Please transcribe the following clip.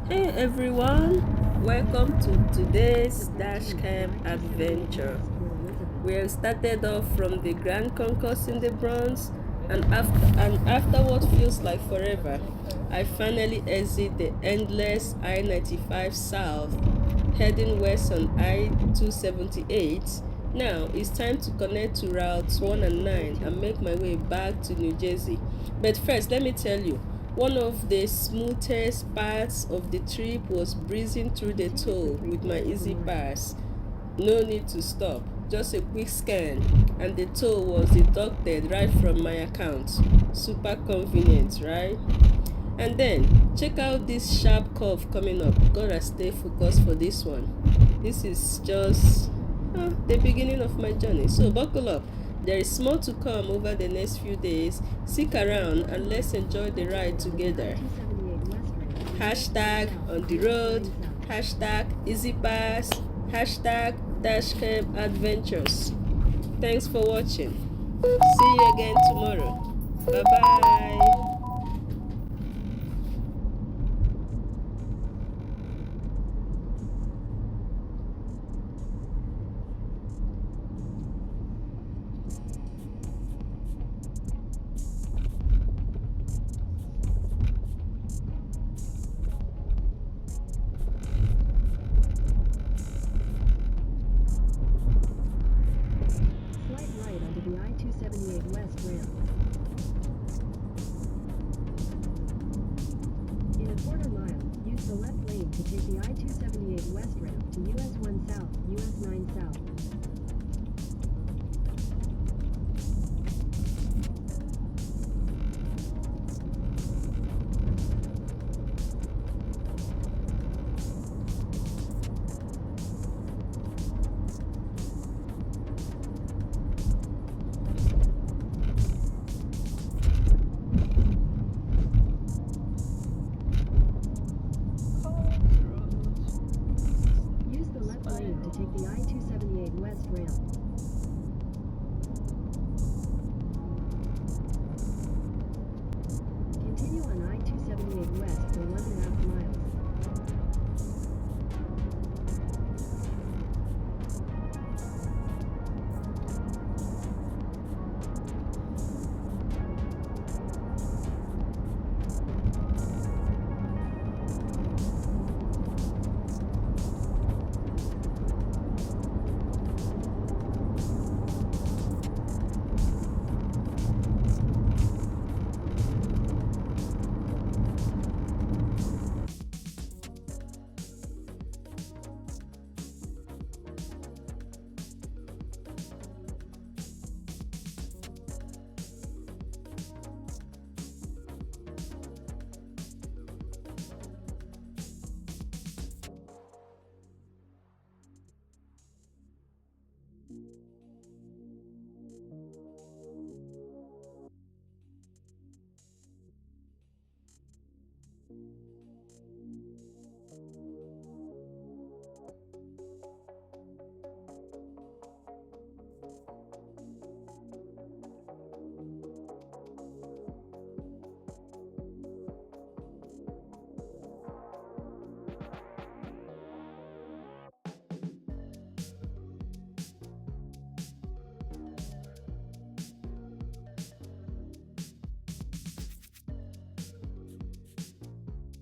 Hey everyone, welcome to today's Dashcam adventure. We have started off from the Grand Concourse in the Bronx, and after what feels like forever, I finally exit the endless I-95 south, heading west on I-278. Now it's time to connect to routes 1 and 9 and make my way back to New Jersey. But first, let me tell you, one of the smoothest parts of the trip was breezing through the toll with my easy pass. No need to stop, just a quick scan, and the toll was deducted right from my account. Super convenient, right? And then check out this sharp curve coming up. Gotta stay focused for this one. This is just the beginning of my journey. So buckle up. There is more to come over the next few days. Stick around and let's enjoy the ride together. Hashtag on the road, hashtag easy pass, hashtag dashcam adventures. Thanks for watching. See you again tomorrow. Bye bye. Slight right onto the I-278 West ramp. In a quarter mile, use the left lane to take the I-278 West ramp to US 1 South, US 9 South.